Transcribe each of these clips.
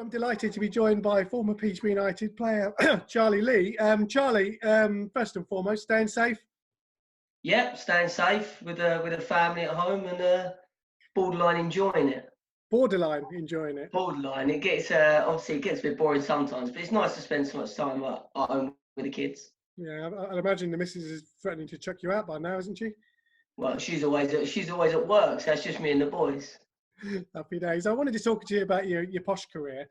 I'm delighted to be joined by former Peterborough United player Charlie Lee. Charlie, first and foremost, staying safe? Yep, staying safe with a family at home and borderline enjoying it. Borderline enjoying it? Borderline. It gets obviously it gets a bit boring sometimes, but it's nice to spend so much time at home with the kids. Yeah, I'd imagine the missus is threatening to chuck you out by now, isn't she? Well, she's always at work, so it's just me and the boys. Happy days. I wanted to talk to you about your Posh career.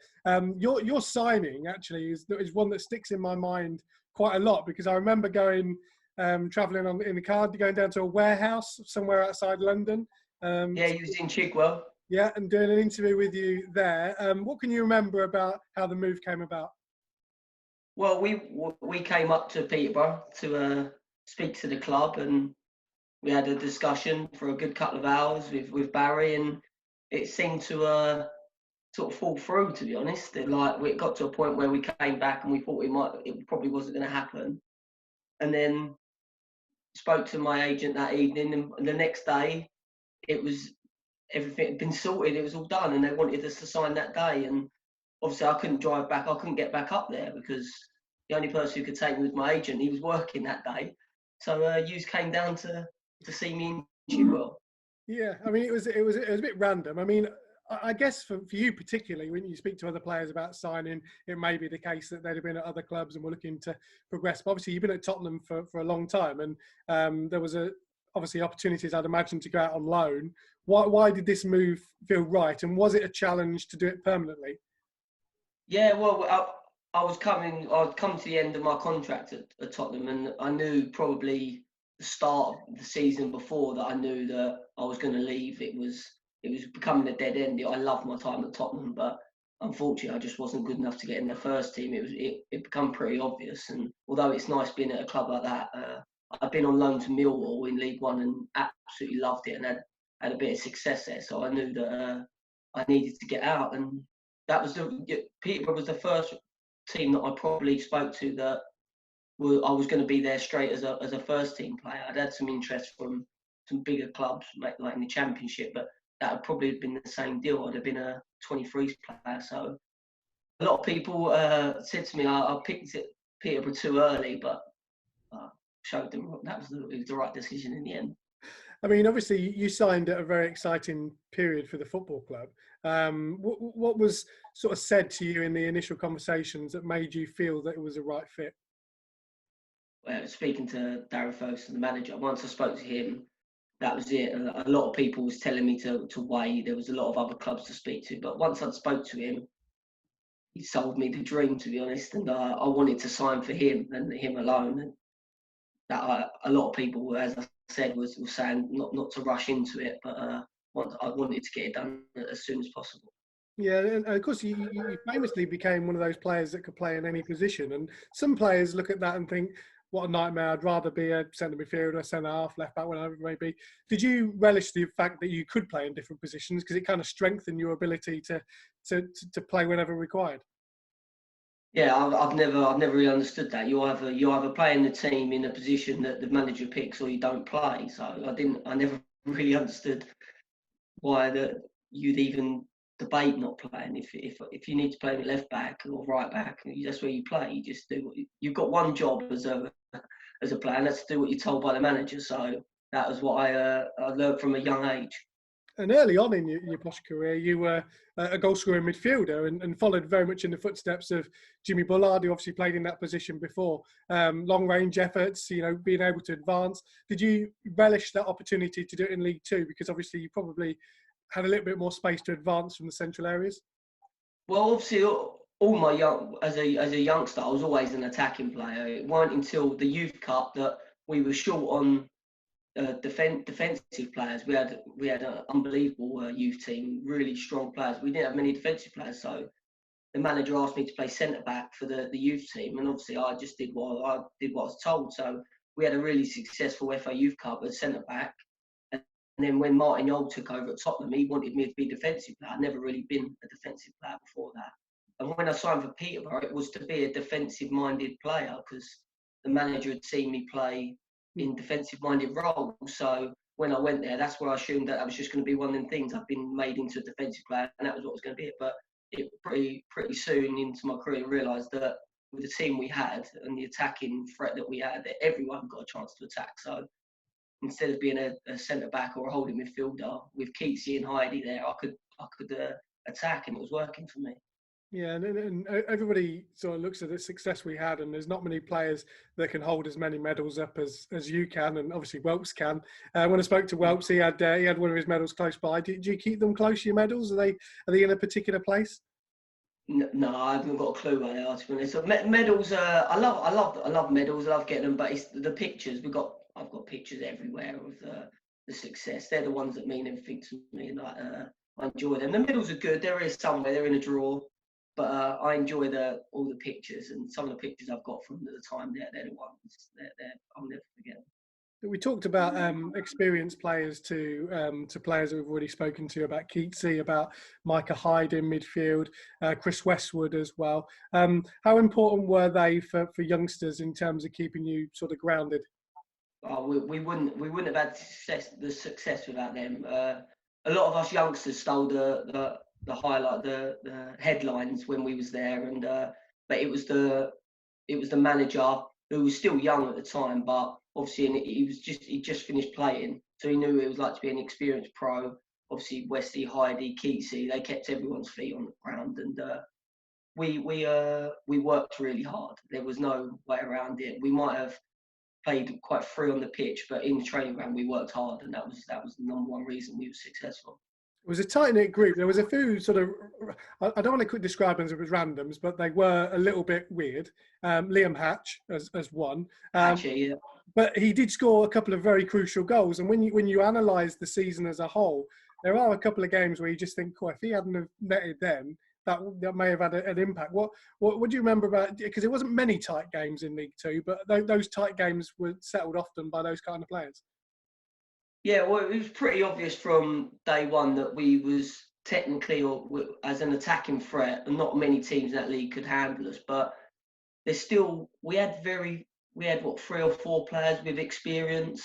Your signing actually is one that sticks in my mind quite a lot, because I remember going travelling in the car, going down to a warehouse somewhere outside London. Yeah, he was in Chigwell. Yeah, and doing an interview with you there. What can you remember about how the move came about? Well, we came up to Peterborough to speak to the club, and we had a discussion for a good couple of hours with Barry, and it seemed to sort of fall through, to be honest. It got to a point where we came back and we thought it probably wasn't going to happen, and then spoke to my agent that evening, and the next day everything had been sorted. It was all done, and they wanted us to sign that day. And obviously, I couldn't drive back. I couldn't get back up there because the only person who could take me was my agent. He was working that day, so Hughes came down to see me in Chigwell. Yeah, I mean, it was a bit random. I mean, I guess for you particularly, when you speak to other players about signing, it may be the case that they'd have been at other clubs and were looking to progress. But obviously, you've been at Tottenham for a long time, and there was obviously opportunities, I'd imagine, to go out on loan. Why did this move feel right, and was it a challenge to do it permanently? Yeah, well, I'd come to the end of my contract at Tottenham, and I knew probably the start of the season before that I knew that I was going to leave. It was becoming a dead end. I loved my time at Tottenham, but unfortunately, I just wasn't good enough to get in the first team. It become pretty obvious. And although it's nice being at a club like that, I've been on loan to Millwall in League One and absolutely loved it, and had a bit of success there. So I knew that I needed to get out, and that was Peterborough was the first team that I probably spoke to that I was going to be there straight as a first team player. I'd had some interest from some bigger clubs, like in the Championship, but that would probably have been the same deal. I'd have been a 23s player. So a lot of people said to me, I picked it Peterborough too early, but showed them that was the right decision in the end. I mean, obviously, you signed at a very exciting period for the football club. What was sort of said to you in the initial conversations that made you feel that it was a right fit? Well, speaking to Darren Ferguson, the manager, once I spoke to him, that was it. A lot of people was telling me to wait. There was a lot of other clubs to speak to, but once I'd spoke to him, he sold me the dream, to be honest. And I wanted to sign for him and him alone. And that a lot of people, as I said, was saying not to rush into it, but I wanted to get it done as soon as possible. Yeah, and of course, you famously became one of those players that could play in any position. And some players look at that and think, what a nightmare, I'd rather be a centre midfielder, centre half, left back, whatever it may be. Did you relish the fact that you could play in different positions because it kind of strengthened your ability to play whenever required? Yeah, I've never really understood that. You either play in the team in a position that the manager picks, or you don't play. So I never really understood why you'd even debate not playing. If you need to play with left back or right back, that's where you play. You just do you've got one job as a player, and that's to do what you're told by the manager. So that was what I learned from a young age. And early on in your Posh career, you were a goal-scoring midfielder and followed very much in the footsteps of Jimmy Bullard, who obviously played in that position before. Long-range efforts, being able to advance. Did you relish that opportunity to do it in League Two? Because obviously you probably had a little bit more space to advance from the central areas. Well, obviously, all my as a youngster, I was always an attacking player. It wasn't until the Youth Cup that we were short on defensive players. We had an unbelievable youth team, really strong players. We didn't have many defensive players, so the manager asked me to play centre back for the youth team, and obviously I just did what I was told. So we had a really successful FA Youth Cup as centre back, and then when Martin Yole took over at Tottenham, he wanted me to be a defensive player. I'd never really been a defensive player before that, and when I signed for Peterborough, it was to be a defensive-minded player because the manager had seen me play in defensive-minded roles. So when I went there, that's where I assumed that I was just going to be one of them things. I've been made into a defensive player, and that was what was going to be it. But it pretty soon into my career, realised that with the team we had and the attacking threat that we had, that everyone got a chance to attack. So instead of being a centre back or a holding midfielder with Keatsy and Heidi there, I could attack, and it was working for me. Yeah, and everybody sort of looks at the success we had, and there's not many players that can hold as many medals up as you can, and obviously Welps can. When I spoke to Welps, he had one of his medals close by. Do you keep them close, your medals? Are they in a particular place? No, I haven't got a clue where they are, to be honest. So medals, I love medals. I love getting them, but it's the pictures. I've got pictures everywhere of the success. They're the ones that mean everything to me, and I enjoy them. The medals are good. There is somewhere they're in a drawer. But I enjoy all the pictures, and some of the pictures I've got from the time they're the ones I'll never forget. We talked about experienced players to players that we've already spoken to, about Keatsy, about Micah Hyde in midfield, Chris Westwood as well. How important were they for youngsters in terms of keeping you sort of grounded? Oh, we wouldn't have had the success without them. A lot of us youngsters stole the highlight, the headlines when we was there, and but it was the manager who was still young at the time, but obviously he just finished playing, so he knew it was like to be an experienced pro. Obviously Westy, Heidi, Keatsy, they kept everyone's feet on the ground, and we worked really hard. There was no way around it. We might have played quite free on the pitch, but in the training ground we worked hard, and that was the number one reason we were successful. It was a tight-knit group. There was a few sort of, I don't want to describe them as randoms, but they were a little bit weird. Liam Hatch as one. Actually, yeah. But he did score a couple of very crucial goals. And when you analyse the season as a whole, there are a couple of games where you just think, if he hadn't have netted them, that may have had an impact. What do you remember about, because there wasn't many tight games in League Two, but those tight games were settled often by those kind of players? Yeah, well, it was pretty obvious from day one that we was technically, or as an attacking threat, and not many teams in that league could handle us. But we had what, 3 or 4 players with experience,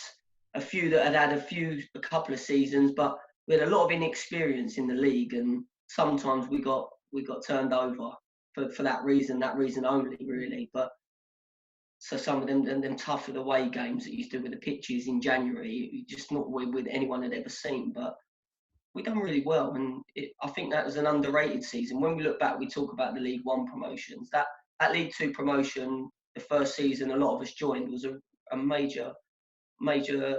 a few that had a couple of seasons, but we had a lot of inexperience in the league, and sometimes we got turned over for that reason only, really. But so some of them tough away games that you used to do with the pitches in January, just not with anyone had ever seen. But we done really well, and I think that was an underrated season. When we look back, we talk about the League One promotions. That League Two promotion, the first season a lot of us joined, was a major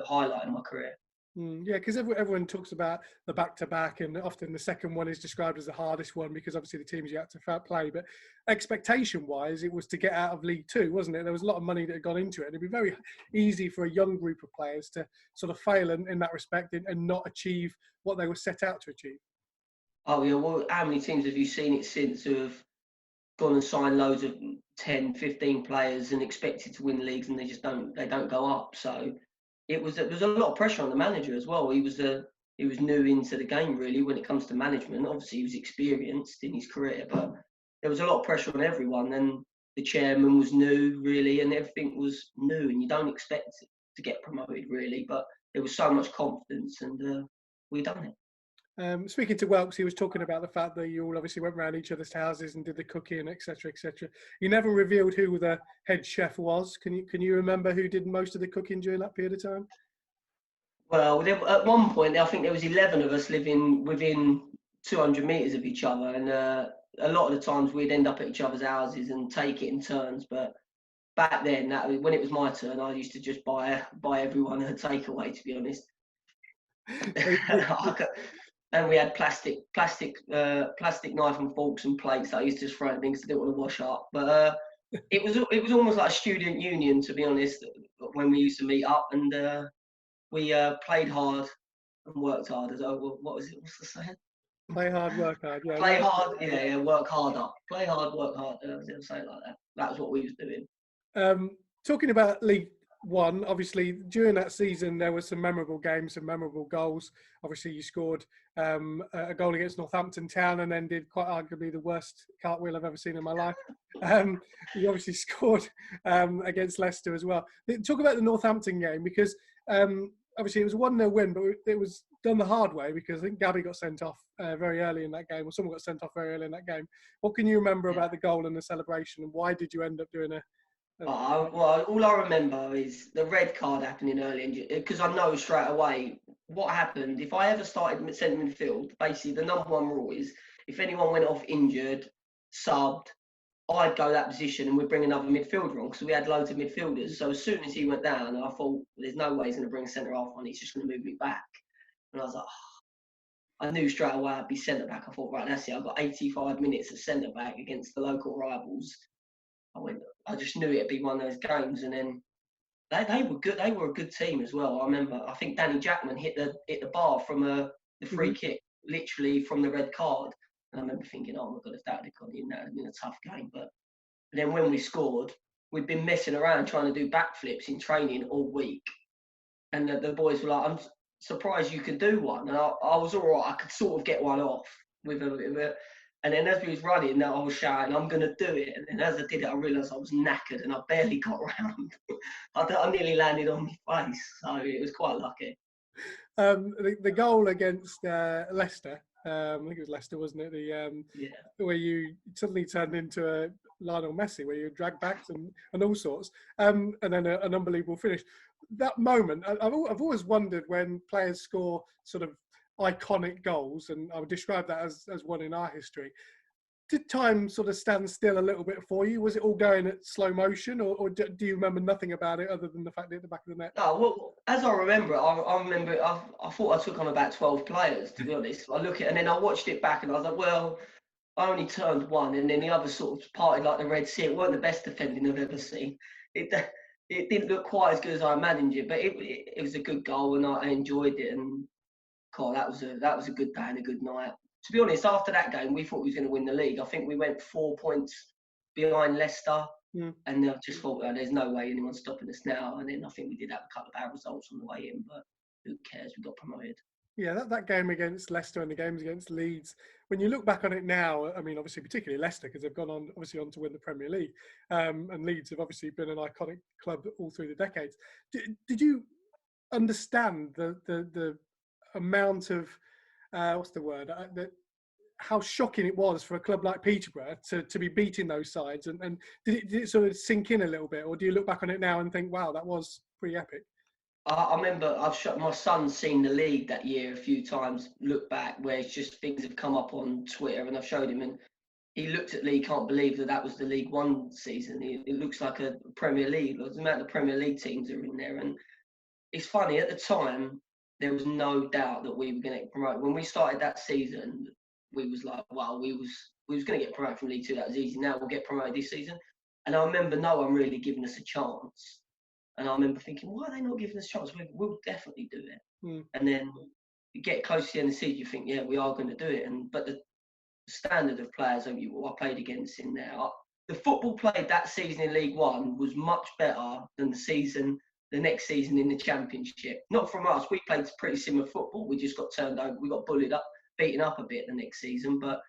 highlight in my career. Yeah, because everyone talks about the back-to-back, and often the second one is described as the hardest one because obviously the teams you had to play. But expectation-wise, it was to get out of League Two, wasn't it? There was a lot of money that had gone into it, and it'd be very easy for a young group of players to sort of fail in that respect and not achieve what they were set out to achieve. Oh yeah, well, how many teams have you seen it since who have gone and signed loads of 10, 15 players and expected to win leagues, and they don't go up? So there was a lot of pressure on the manager as well. He was new into the game, really, when it comes to management. Obviously, he was experienced in his career, but there was a lot of pressure on everyone. And the chairman was new, really, and everything was new. And you don't expect to get promoted, really, but there was so much confidence, and we done it. Speaking to Welks, he was talking about the fact that you all obviously went around each other's houses and did the cooking, etc., etc. You never revealed who the head chef was. Can you remember who did most of the cooking during that period of time? Well, at one point, I think there was 11 of us living within 200 metres of each other, and a lot of the times we'd end up at each other's houses and take it in turns. But back then, when it was my turn, I used to just buy everyone a takeaway, to be honest. And we had plastic knife and forks and plates that I used to just throw at things I didn't want to wash up. But it was almost like a student union, to be honest, when we used to meet up, and we played hard and worked hard. What was it? What's the saying? Play hard, work hard. Yeah. Play hard, yeah. Work harder. Play hard, work hard. They'll say it like that. That was what we was doing. Talking about League One, obviously during that season there were some memorable games, some memorable goals. Obviously you scored a goal against Northampton Town and then did quite arguably the worst cartwheel I've ever seen in my life. You obviously scored against Leicester as well. Talk about the Northampton game, because obviously it was a 1-0 win, but it was done the hard way because I think Gabby got sent off very early in that game, or someone got sent off very early in that game. What can you remember about the goal and the celebration, and why did you end up doing well, all I remember is the red card happening early, because I know straight away what happened. If I ever started centre midfield, basically the number one rule is if anyone went off injured, subbed, I'd go that position and we'd bring another midfielder on because we had loads of midfielders. So as soon as he went down, I thought, there's no way he's going to bring centre half on. He's just going to move me back. And I was like, I knew straight away I'd be centre back. I thought, right, that's it. I've got 85 minutes of centre back against the local rivals. I just knew it'd be one of those games, and then they were good. They were a good team as well. I remember. I think Danny Jackman hit the bar from the free kick, literally from the red card. And I remember thinking, oh my God, if that had gone in, that would have been a tough game. But then when we scored, we'd been messing around trying to do backflips in training all week, and the boys were like, "I'm surprised you could do one." And I was all right. I could sort of get one off with a. And then as we was running, I was shouting, "I'm going to do it." And then as I did it, I realised I was knackered and I barely got round. I nearly landed on my face, so it was quite lucky. The goal against Leicester, I think it was Leicester, wasn't it? Where you suddenly turned into a Lionel Messi, where you dragged backs and all sorts, and then an unbelievable finish. That moment, I've always wondered when players score sort of iconic goals, and I would describe that as one in our history. Did time sort of stand still a little bit for you? Was it all going at slow motion, or do you remember nothing about it other than the fact that at the back of the net? No, well, as I remember it, I remember I thought I took on about 12 players, to be honest. I look at and then I watched it back and I was like, well, I only turned one, and then the other sort of parted like the Red Sea. It weren't the best defending I've ever seen. It didn't look quite as good as I imagined it, but it was a good goal and I enjoyed it. And God, that was a good day and a good night. To be honest, after that game, we thought we was going to win the league. I think we went 4 points behind Leicester, and I just thought, there's no way anyone's stopping us now. And then I think we did have a couple of bad results on the way in, but who cares? We got promoted. Yeah, that game against Leicester and the games against Leeds, when you look back on it now, I mean, obviously, particularly Leicester, because they've gone on to win the Premier League, and Leeds have obviously been an iconic club all through the decades. Did you understand the amount of what's the word? How shocking it was for a club like Peterborough to be beating those sides, and did it sort of sink in a little bit, or do you look back on it now and think, wow, that was pretty epic? I remember my son's seen the league that year a few times, look back, where it's just things have come up on Twitter and I've showed him, and he looked at League, can't believe that was the League One season. It looks like a Premier League. The amount of Premier League teams are in there. And it's funny, at the time, there was no doubt that we were going to get promoted. When we started that season, we was like, wow, we was going to get promoted from League Two. That was easy. Now we'll get promoted this season. And I remember no one really giving us a chance. And I remember thinking, why are they not giving us a chance? We'll definitely do it. And then you get close to the end of the season, you think, yeah, we are going to do it. But the standard of players I played against in there, the football played that season in League One was much better than the next season in the Championship. Not from us. We played pretty similar football. We just got turned over. We got bullied up, beaten up a bit the next season. But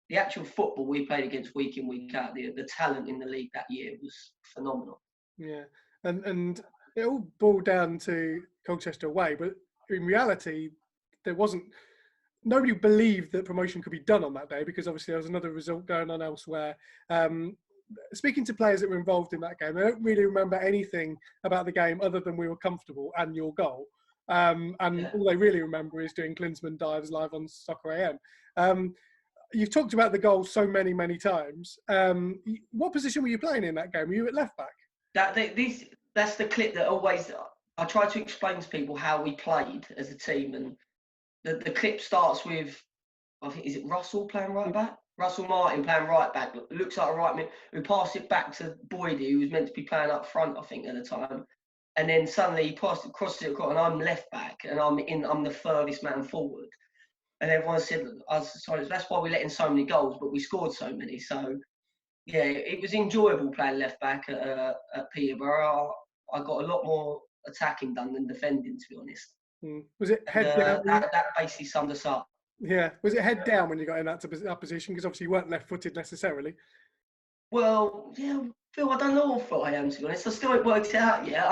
the actual football we played against week in, week out, the talent in the league that year was phenomenal. Yeah. And it all boiled down to Colchester away, but in reality, nobody believed that promotion could be done on that day, because obviously there was another result going on elsewhere. Speaking to players that were involved in that game, they don't really remember anything about the game other than we were comfortable and your goal. All they really remember is doing Klinsmann dives live on Soccer AM. You've talked about the goal so many, many times. What position were you playing in that game? Were you at left back? That's the clip that always I try to explain to people how we played as a team, and the clip starts with, I think, is it Russell playing right back? Russell Martin playing right back. Looks like a right mid who passed it back to Boydie, who was meant to be playing up front, I think, at the time. And then suddenly he crosses it across, and I'm left back, and I'm the furthest man forward. And everyone said, sorry, that's why we let in so many goals, but we scored so many. So yeah, it was enjoyable playing left back at Peterborough. I got a lot more attacking done than defending, to be honest. Was it head down? That basically summed us up. Yeah. Was it head down when you got in that position? Because obviously you weren't left-footed necessarily. Well, yeah, Phil, I don't know what foot I am, to be honest. I still haven't worked it out yet.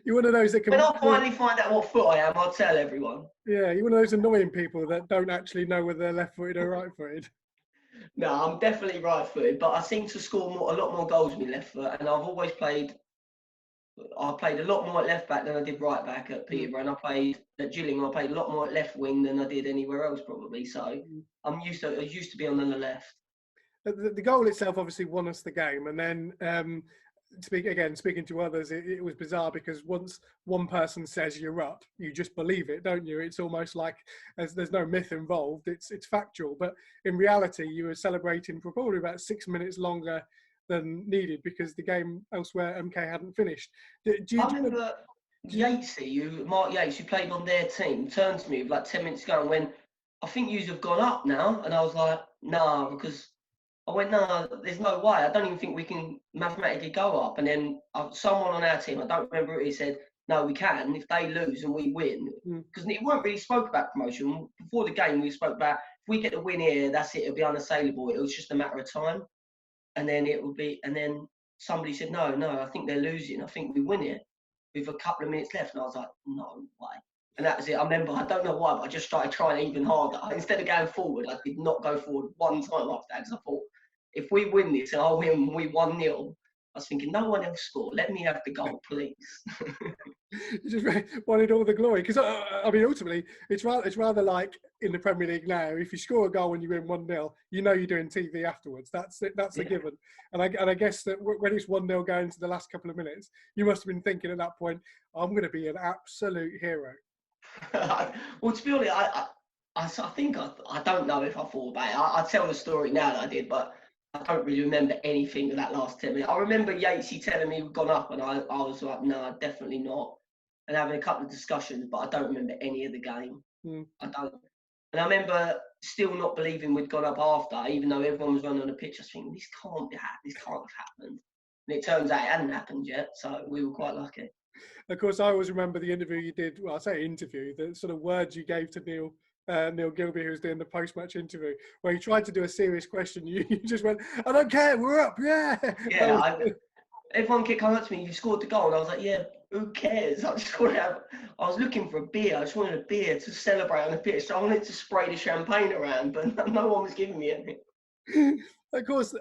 You're one of those that can. When I finally find out what foot I am, I'll tell everyone. Yeah, you're one of those annoying people that don't actually know whether they're left-footed or right-footed. No, I'm definitely right-footed, but I seem to score a lot more goals with my left foot, and I've always played. I played a lot more at left back than I did right back at Peterborough, and I played at Gillingham. I played a lot more at left wing than I did anywhere else, probably. So I used to be on the left. The goal itself obviously won us the game, and then speaking to others, it was bizarre because once one person says you're up, you just believe it, don't you? It's almost like there's no myth involved. It's factual, but in reality, you were celebrating for probably about 6 minutes longer than needed because the game elsewhere, MK hadn't finished. I remember Mark Yates, who played on their team, turned to me with like 10 minutes ago and went, "I think you have gone up now," and I was like, "Nah," because I went, "No, there's no way. I don't even think we can mathematically go up." And then someone on our team, I don't remember it, he said, "No, we can. If they lose and we win," because it weren't really spoke about promotion before the game. We spoke about if we get the win here, that's it. It'll be unassailable. It was just a matter of time, and then it would be. And then somebody said, "No, I think they're losing. I think we win it with a couple of minutes left." And I was like, "No way." And that was it. I remember, I don't know why, but I just started trying even harder. Instead of going forward, I did not go forward one time after that because I thought, if we win this and I win, we 1-0. I was thinking, no one else scored. Let me have the goal, please. You just wanted all the glory because I mean, ultimately, it's rather like in the Premier League now. If you score a goal and you win 1-0, you know you're doing TV afterwards. That's it. That's a given. And I guess that when it's 1-0 going to the last couple of minutes, you must have been thinking at that point, I'm going to be an absolute hero. Well, to be honest, I think I don't know if I thought about it. I tell the story now that I did, but I don't really remember anything of that last 10 minutes. I remember Yatesy telling me we'd gone up, and I was like, no, definitely not. And having a couple of discussions, but I don't remember any of the game. I don't. And I remember still not believing we'd gone up after, even though everyone was running on the pitch. I was thinking, this can't have happened. And it turns out it hadn't happened yet, so we were quite lucky. Of course, I always remember the interview you did. Well, I say interview, the sort of words you gave to Neil Gilby, who was doing the post-match interview, where he tried to do a serious question. You just went, "I don't care, we're up, yeah." Yeah, everyone kept coming up to me, "You scored the goal," and I was like, "Yeah, who cares? I was looking for a beer. I just wanted a beer to celebrate on the pitch. So I wanted to spray the champagne around, but no one was giving me anything." Of course,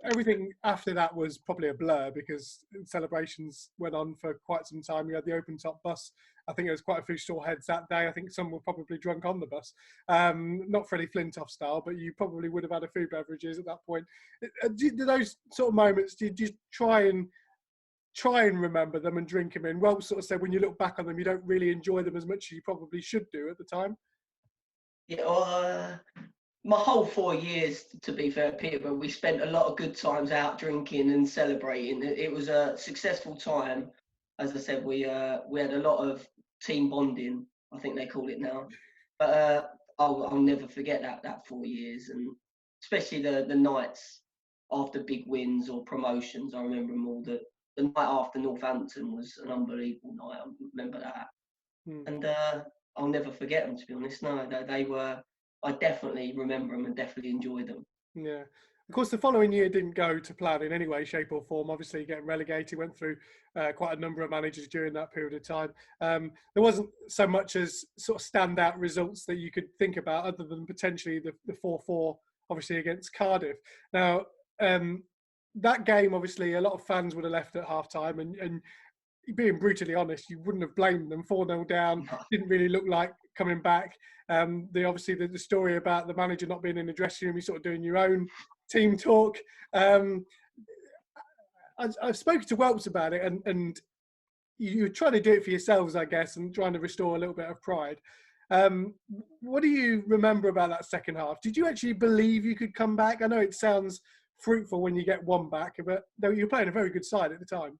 everything after that was probably a blur because celebrations went on for quite some time. You had the open top bus. I think there was quite a few sore heads that day. I think some were probably drunk on the bus. Not Freddie Flintoff style, but you probably would have had a few beverages at that point. Did those sort of moments, did you try and remember them and drink them in? Well, sort of said when you look back on them, you don't really enjoy them as much as you probably should do at the time. Yeah, my whole 4 years, to be fair, Peterborough, we spent a lot of good times out drinking and celebrating. It was a successful time. As I said, we had a lot of team bonding, I think they call it now. But I'll never forget that 4 years, and especially the nights after big wins or promotions. I remember them all. The night after Northampton was an unbelievable night. I remember that. And I'll never forget them, to be honest. No, they were. I definitely remember them and definitely enjoyed them. Yeah. Of course, the following year didn't go to plan in any way, shape or form. Obviously, getting relegated, went through quite a number of managers during that period of time. There wasn't so much as sort of standout results that you could think about other than potentially the 4-4, obviously, against Cardiff. Now, that game, obviously, a lot of fans would have left at half-time and being brutally honest, you wouldn't have blamed them. 4-0 down, didn't really look like coming back. The story about the manager not being in the dressing room, you're sort of doing your own team talk. I've spoken to Welps about it, and you're trying to do it for yourselves, I guess, and trying to restore a little bit of pride. What do you remember about that second half? Did you actually believe you could come back? I know it sounds fruitful when you get one back, but you were playing a very good side at the time.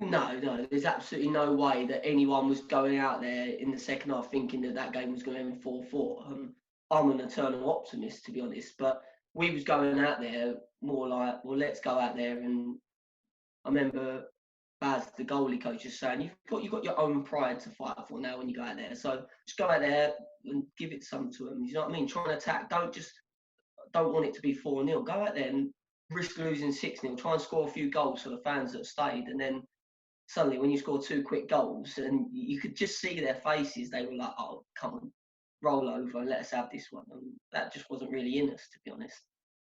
No, there's absolutely no way that anyone was going out there in the second half thinking that game was going to end 4-4. I'm an eternal optimist, to be honest, but we was going out there more like, well, let's go out there. And I remember Baz, the goalie coach, is saying, you've got your own pride to fight for now when you go out there. So just go out there and give it some to them. You know what I mean? Try and attack. Don't want it to be 4-0. Go out there and risk losing 6-0, try and score a few goals for the fans that stayed, and then suddenly when you score 2 quick goals, and you could just see their faces, they were like, "Oh, come on, roll over and let us have this one." And that just wasn't really in us, to be honest.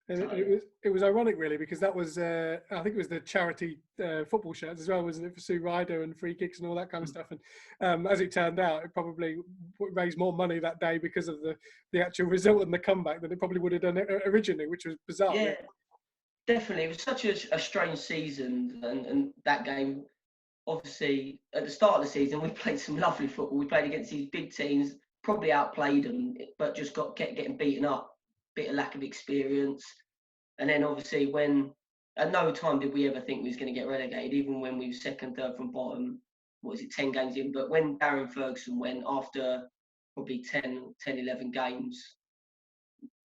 And So, it was ironic, really, because that was I think it was the charity football shirts as well, wasn't it, for Sue Ryder and free kicks and all that kind of stuff. And as it turned out, it probably raised more money that day because of the actual result and the comeback than it probably would have done originally, which was bizarre. yeah, Really. definitely. It was such a strange season, and that game, obviously, at the start of the season, we played some lovely football. We played against these big teams, probably outplayed them, but just kept getting beaten up. Bit of lack of experience. And then obviously at no time did we ever think we was going to get relegated, even when we were second, third from bottom, 10 games in. But when Darren Ferguson went, after probably 10, 11 games,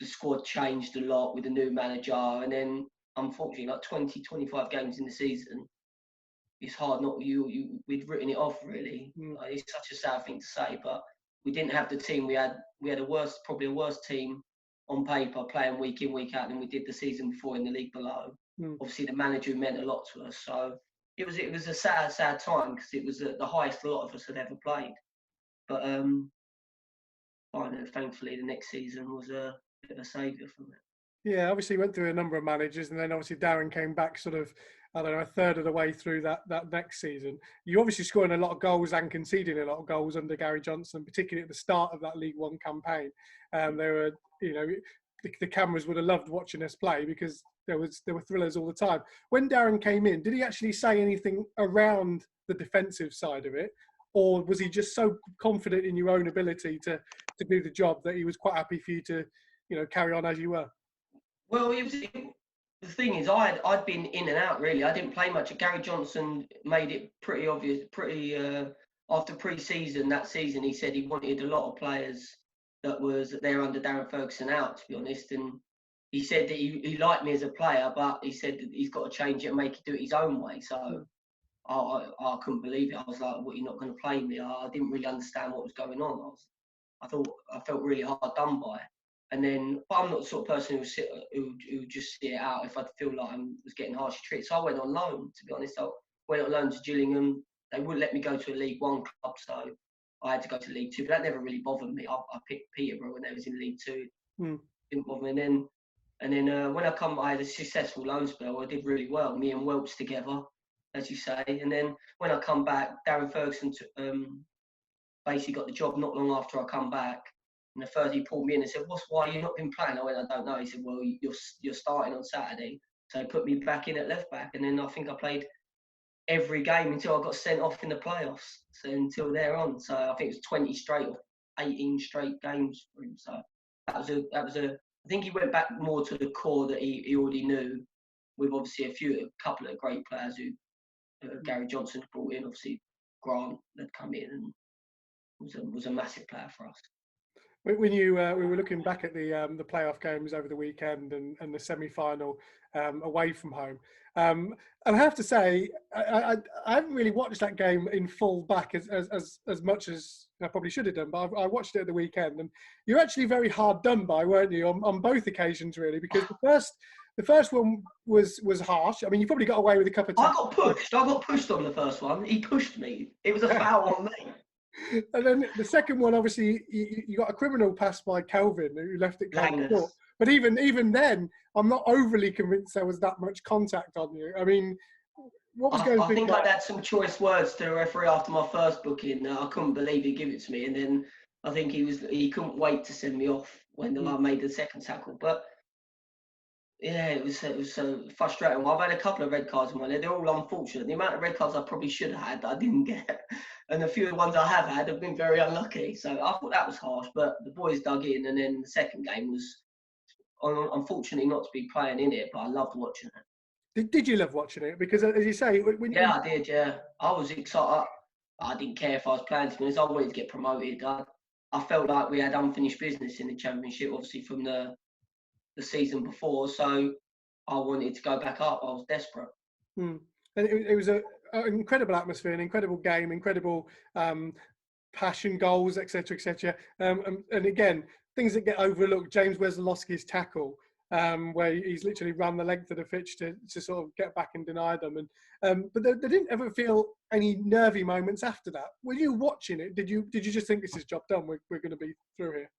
the squad changed a lot with the new manager. And then, unfortunately, like 20, 25 games in the season, it's hard not we'd written it off, really. Like, it's such a sad thing to say, but we didn't have the team. We had probably a worse team on paper, playing week in, week out, than we did the season before in the league below. Obviously, the manager meant a lot to us. So it was a sad time, because it was the highest a lot of us had ever played. But thankfully, the next season was a bit of a saviour from it. Yeah, obviously went through a number of managers, and then obviously Darren came back sort of, I don't know, a third of the way through that next season. You obviously scoring a lot of goals and conceding a lot of goals under Gary Johnson, particularly at the start of that League One campaign. There were, the cameras would have loved watching us play, because there were thrillers all the time. When Darren came in, did he actually say anything around the defensive side of it, or was he just so confident in your own ability to do the job that he was quite happy for you to, carry on as you were? Well, the thing is, I'd been in and out, really. I didn't play much. Gary Johnson made it pretty obvious, after pre-season that season, he said he wanted a lot of players that was there under Darren Ferguson out, to be honest. And he said that he liked me as a player, but he said that he's got to change it and make it do it his own way. So I couldn't believe it. I was like, "What, you're not going to play me?" I didn't really understand what was going on. I felt really hard done by. And then, but I'm not the sort of person who would just sit it out if I feel like I was getting harshly treated. So I went on loan, to be honest. I went on loan to Gillingham. They wouldn't let me go to a League One club, so I had to go to League Two. But that never really bothered me. I picked Peterborough when they was in League Two. Didn't bother me. And then when I had a successful loan spell. I did really well. Me and Welps together, as you say. And then when I come back, Darren Ferguson basically got the job not long after I come back. And the first he pulled me in and said, "Why you not been playing?" I went, "I don't know." He said, "Well, you're starting on Saturday." So he put me back in at left back, and then I think I played every game until I got sent off in the playoffs. So until there on, so I think it was 20 straight or 18 straight games for him. So that was a. I think he went back more to the core that he already knew, with obviously a couple of great players who Gary Johnson brought in. Obviously Grant had come in and was a massive player for us. When we were looking back at the playoff games over the weekend and the semi-final away from home, and I have to say I haven't really watched that game in full back as much as I probably should have done, but I watched it at the weekend, and you're actually very hard done by, weren't you, on both occasions, really? Because the first one was harsh. I mean, you probably got away with a couple of times. I got pushed on the first one. He pushed me. It was a foul on me. And then the second one, obviously, you got a criminal pass by Kelvin, who left it kind of short. But even then, I'm not overly convinced there was that much contact on you. I mean, what was going through? I think I'd had some choice words to the referee after my first booking. I couldn't believe he'd give it to me, and then I think he couldn't wait to send me off when I made the second tackle. But yeah, it was so frustrating. I've had a couple of red cards in my life. They're all unfortunate. The amount of red cards I probably should have had that I didn't get, and a few of the ones I have had have been very unlucky. So I thought that was harsh, but the boys dug in, and then the second game was unfortunately not to be playing in it, but I loved watching it. Did you love watching it? Because as you say, I did. Yeah, I was excited. I didn't care if I was playing, to be honest. I wanted to get promoted. I felt like we had unfinished business in the Championship, obviously from the season before, so I wanted to go back up. I was desperate. And it was an incredible atmosphere, an incredible game, incredible passion, goals, etc., etc. And again, things that get overlooked. James Wesolowski's tackle. where he's literally run the length of the pitch to sort of get back and deny them. And but there didn't ever feel any nervy moments after that. Were you watching it? Did you just think this is job done? We're going to be through here.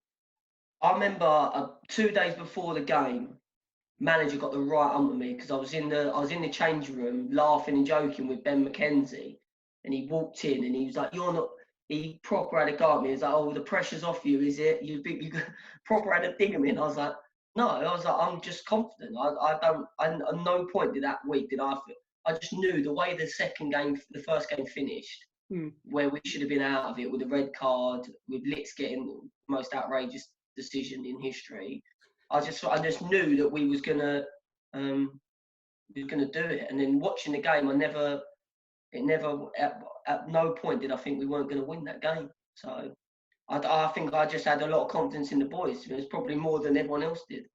I remember 2 days before the game, manager got the right on with me because I was in the changing room laughing and joking with Ben McKenzie, and he walked in and he was like, "You're not." He proper had a go at me. He was like, "Oh, the pressure's off you, is it? You think you proper had a dig at me?" And I was like, "No." I was like, "I'm just confident. I don't. At no point did that week did I feel. I just knew the way the first game finished, where we should have been out of it with a red card, with Litz getting the most outrageous decision in history. I just knew that we was gonna do it. And then watching the game, at no point did I think we weren't gonna win that game. So I think I just had a lot of confidence in the boys. It was probably more than everyone else did.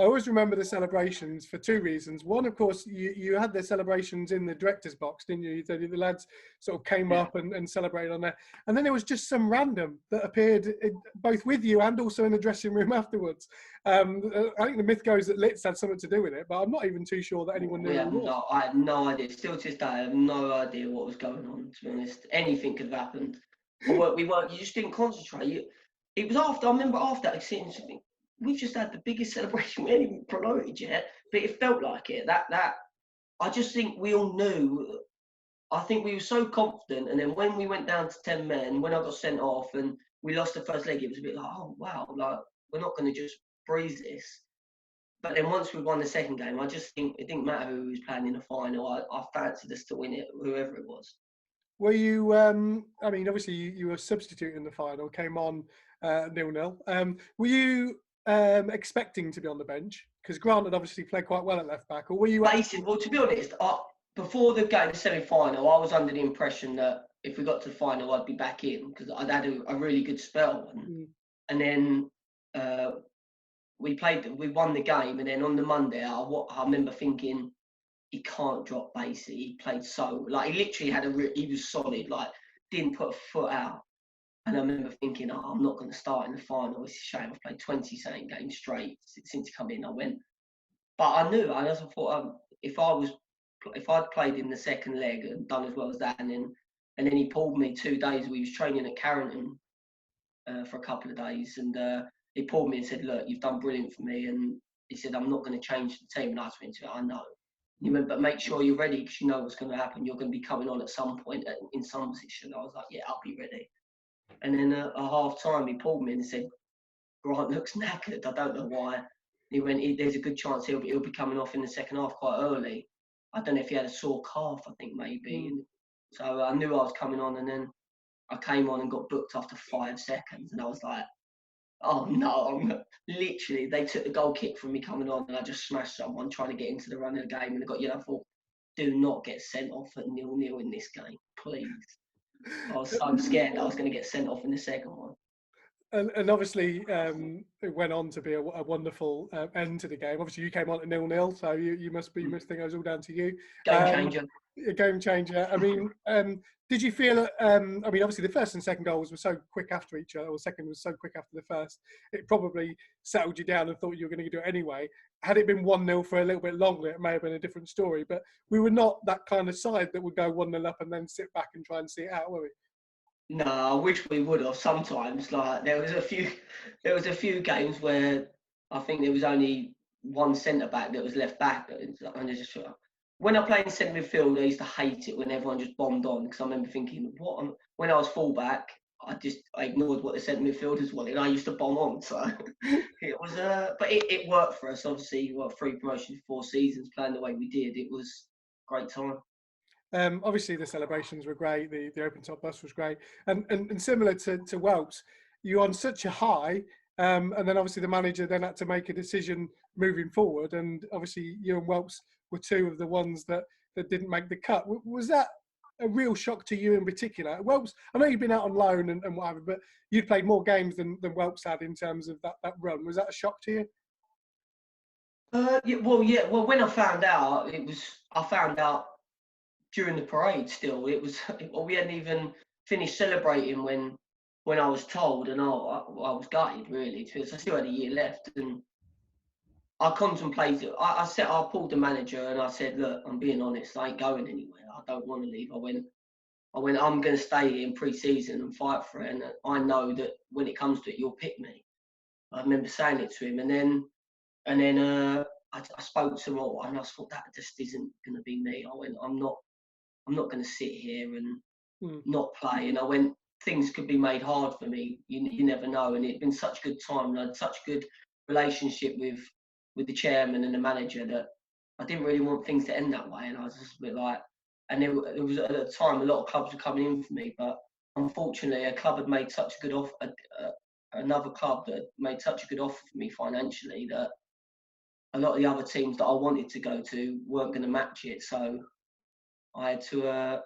I always remember the celebrations for two reasons. One, of course, you had the celebrations in the director's box, didn't you? The lads sort of came up and celebrated on there. And then there was just some random that appeared both with you and also in the dressing room afterwards. I think the myth goes that Litz had something to do with it, but I'm not even too sure that anyone knew. I have no idea. Still to this day, I have no idea what was going on, to be honest. Anything could have happened. You just didn't concentrate. It was after, I remember after that, sitting, we've just had the biggest celebration we hadn't even promoted yet, but it felt like it. That I just think we all knew. I think we were so confident, and then when we went down to 10 men, when I got sent off and we lost the first leg, it was a bit like, oh wow, like we're not going to just breeze this. But then once we won the second game, I just think it didn't matter who was playing in the final. I fancied us to win it, whoever it was. Were you? I mean, obviously you were substitute in the final, came on 0-0. Were you expecting to be on the bench? Because Grant had obviously played quite well at left back, or were you? Basically, well, to be honest, before the game, the semi-final, I was under the impression that if we got to the final, I'd be back in because I'd had a really good spell, and then we won the game, and then on the Monday, I remember thinking he can't drop Basie. He played so he literally he was solid, like didn't put a foot out. And I remember thinking, oh, I'm not going to start in the final. It's a shame. I've played 20-something games straight since he come in. I went, but I knew. I just thought if I'd played in the second leg and done as well as that, and then he pulled me 2 days. We was training at Carrington for a couple of days, and he pulled me and said, "Look, you've done brilliant for me." And he said, "I'm not going to change the team." And I went to it. I know. He went, "But make sure you're ready because you know what's going to happen. You're going to be coming on at some point in some position." I was like, "Yeah, I'll be ready." And then at half time, he pulled me and said, "Grant looks knackered. I don't know why." He went, "There's a good chance he'll be coming off in the second half quite early." I don't know if he had a sore calf, I think maybe. So I knew I was coming on, and then I came on and got booked after 5 seconds. And I was like, oh no, literally, they took the goal kick from me coming on, and I just smashed someone trying to get into the run of the game. And I got, I thought, do not get sent off at 0-0 in this game, please. I was so scared that I was going to get sent off in the second one. And obviously, it went on to be a wonderful end to the game. Obviously, you came on at 0-0, so you must think it was all down to you. Game changer. A game changer. I mean, did you feel? I mean, obviously, the first and second goals were so quick after each other, or second was so quick after the first. It probably settled you down and thought you were going to do it anyway. Had it been 1-0 for a little bit longer, it may have been a different story. But we were not that kind of side that would go 1-0 up and then sit back and try and see it out, were we? No, I wish we would have. Sometimes, like there was a few games where I think there was only one centre back that was left back, and when I played in centre midfield, I used to hate it when everyone just bombed on because I remember thinking, when I was full back, I ignored what the centre midfielders wanted. I used to bomb on, so it was but it worked for us. Obviously, 3 promotions, 4 seasons playing the way we did. It was a great time. Obviously, the celebrations were great. The open top bus was great, and similar to Welps, you're on such a high, and then obviously the manager then had to make a decision moving forward, and obviously you and Welps were 2 of the ones that didn't make the cut. Was that a real shock to you in particular? Welps, I know you've been out on loan and whatever, but you'd played more games than Welps had in terms of that run. Was that a shock to you? Well, when I found out, I found out during the parade still. We hadn't even finished celebrating when I was told, and I was gutted really because I still had a year left, and I contemplated. I pulled the manager and I said, look, I'm being honest. I ain't going anywhere. I don't want to leave. I went. I'm going to stay here in pre-season and fight for it. And I know that when it comes to it, you'll pick me. I remember saying it to him, and then I spoke to him all, and I thought that just isn't going to be me. I went, I'm not going to sit here and not play. And I went, things could be made hard for me. You never know. And it'd been such a good time, and I had such a good relationship with the chairman and the manager that I didn't really want things to end that way. And I was just a bit like, and it was at the time a lot of clubs were coming in for me, but unfortunately a club had made such a good offer. Another club that made such a good offer for me financially that a lot of the other teams that I wanted to go to weren't going to match it. So I had to.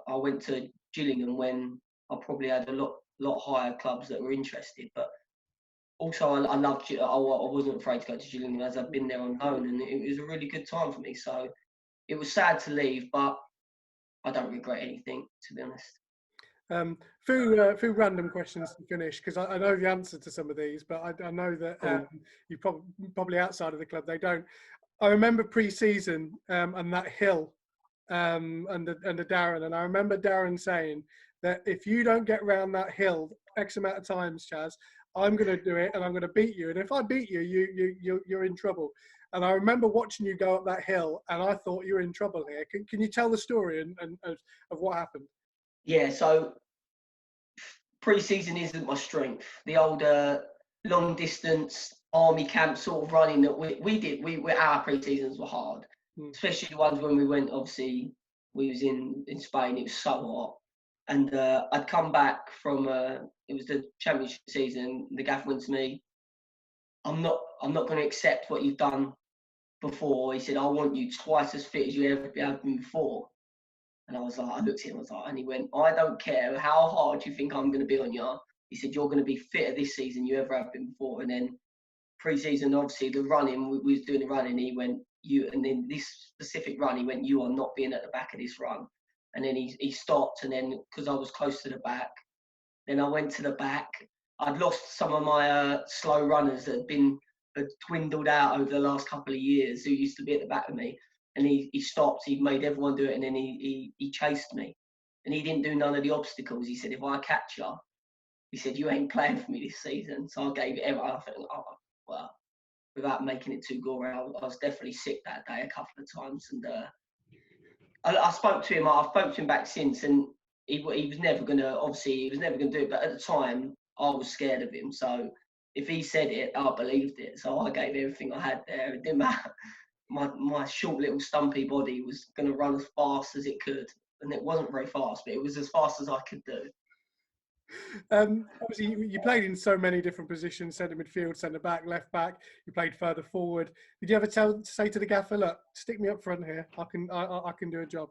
I went to Gillingham when I probably had a lot higher clubs that were interested. But also, I loved it. I wasn't afraid to go to Gillingham as I've been there on loan, and it was a really good time for me. So it was sad to leave, but I don't regret anything, to be honest. Few random questions to finish, because I know the answer to some of these, but I know that you probably outside of the club they don't. I remember pre-season and that hill under Darren, and I remember Darren saying that if you don't get round that hill X amount of times, Chaz, I'm going to do it and I'm going to beat you. And if I beat you, you're in trouble. And I remember watching you go up that hill, and I thought you were in trouble here. Can you tell the story and of what happened? Yeah, so pre-season isn't my strength. The older long distance army camp sort of running that we did, our pre-seasons were hard, especially the ones when we went. Obviously, we was in Spain. It was so hot, and I'd come back from it was the championship season. The gaffer went to me, I'm not going to accept what you've done before. He said, I want you twice as fit as you ever have been before. And I was like, I looked at him, I was like, and he went, I don't care how hard you think I'm going to be on you. He said, you're going to be fitter this season than you ever have been before. And then pre-season, obviously, the running, we was doing the running, he went, and then this specific run, he went, you are not being at the back of this run. And then he stopped, and then, because I was close to the back, then I went to the back. I'd lost some of my slow runners that had dwindled out over the last couple of years, who used to be at the back of me. And he stopped, he made everyone do it, and then he chased me. And he didn't do none of the obstacles. He said, if I catch you, he said, you ain't playing for me this season. So I gave it everything. I think, oh, well, without making it too gory, I was definitely sick that day a couple of times. And I spoke to him, I've spoken to him back since, and he was never going to, obviously, he was never going to do it. But at the time, I was scared of him. So if he said it, I believed it. So I gave everything I had there. It didn't matter. My short little stumpy body was going to run as fast as it could, and it wasn't very fast, but it was as fast as I could do. Obviously, you played in so many different positions: centre midfield, centre back, left back. You played further forward. Did you ever say to the gaffer, "Look, stick me up front here. I can do a job"?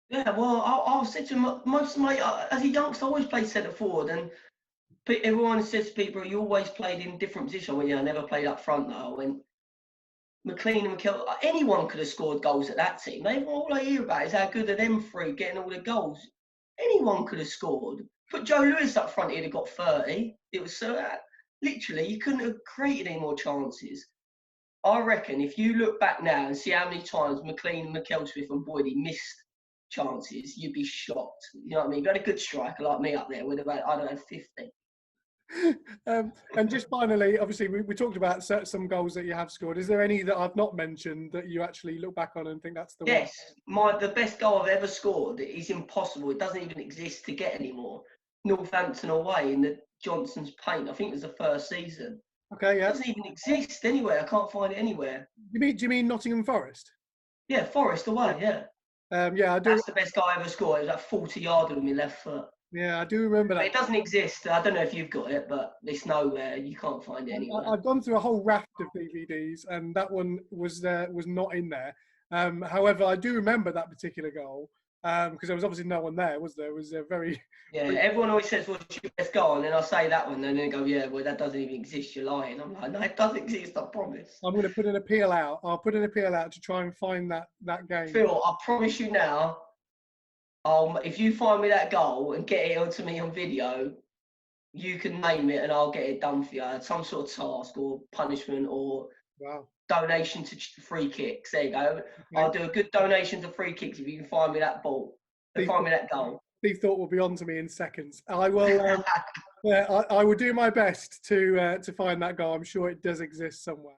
Yeah, well, I said to him, most of my as a youngster, I always played centre forward, and everyone says to people, "You always played in different positions." When I never played up front though. When McLean and McKell, anyone could have scored goals at that team. All I hear about is how good are them three getting all the goals. Anyone could have scored. Put Joe Lewis up front, he'd have got 30. It was so literally you couldn't have created any more chances. I reckon if you look back now and see how many times McLean, McKelsmith and Boydie missed chances, you'd be shocked. You know what I mean? If you had a good striker like me up there, I'd have had 50. And just finally, obviously, we talked about some goals that you have scored. Is there any that I've not mentioned that you actually look back on and think that's the one? Yes, the best goal I've ever scored is impossible. It doesn't even exist to get anymore. Northampton away in the Johnson's Paint. I think it was the first season. Okay, yeah. It doesn't even exist anywhere. I can't find it anywhere. Do you mean Nottingham Forest? Yeah, Forest away, yeah. Yeah, I do. That's the best goal I ever scored. It was like 40-yarder with my left foot. Yeah, I do remember that. But it doesn't exist. I don't know if you've got it, but it's nowhere. You can't find it anywhere. I've gone through a whole raft of DVDs, and that one was not in there. However, I do remember that particular goal because there was obviously no one there, was there? It was a very... Yeah, everyone always says, what's your best goal? And then I'll say that one, and then they go, yeah, well, that doesn't even exist. You're lying. I'm like, no, it doesn't exist, I promise. I'm going to put an appeal out. I'll put an appeal out to try and find that game. Phil, I promise you now, if you find me that goal and get it onto me on video, you can name it and I'll get it done for you. Some sort of task or punishment or Wow. donation to free kicks. There you go. Okay. I'll do a good donation to free kicks if you can find me that ball. Find me that goal. Steve Thought will be on to me in seconds. I will. Yeah, I will do my best to find that goal. I'm sure it does exist somewhere.